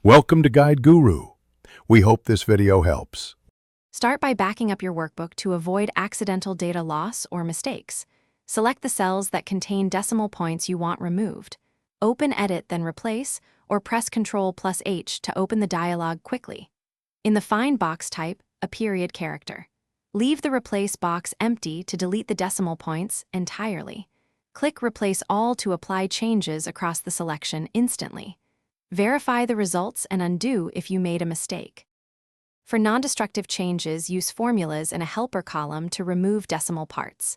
Welcome to Guide Guru. We hope this video helps. Start by backing up your workbook to avoid accidental data loss or mistakes. Select the cells that contain decimal points you want removed. Open Edit, then Replace, or press Ctrl+H to open the dialog quickly. In the Find box, type a period character. Leave the Replace box empty to delete the decimal points entirely. Click Replace All to apply changes across the selection instantly. Verify the results and undo if you made a mistake. For non-destructive changes, use formulas in a helper column to remove decimal parts.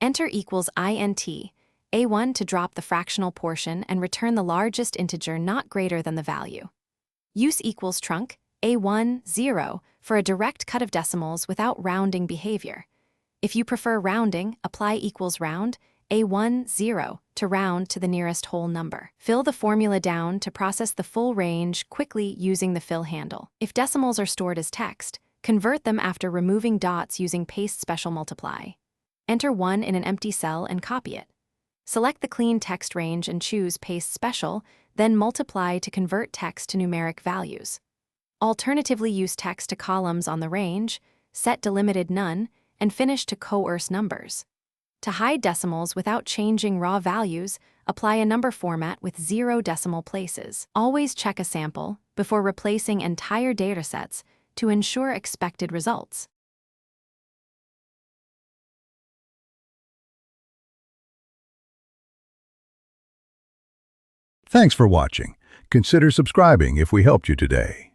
Enter int, A1 to drop the fractional portion and return the largest integer not greater than the value. Use trunc, A1, 0, for a direct cut of decimals without rounding behavior. If you prefer rounding, apply round, A1, 0, to round to the nearest whole number. Fill the formula down to process the full range quickly using the fill handle. If decimals are stored as text, convert them after removing dots using paste special multiply. Enter 1 in an empty cell and copy it. Select the clean text range and choose paste special, then multiply to convert text to numeric values. Alternatively, use text to columns on the range, set delimited none, and finish to coerce numbers. To hide decimals without changing raw values, apply a number format with 0 decimal places. Always check a sample before replacing entire datasets to ensure expected results. Thanks for watching. Consider subscribing if we helped you today.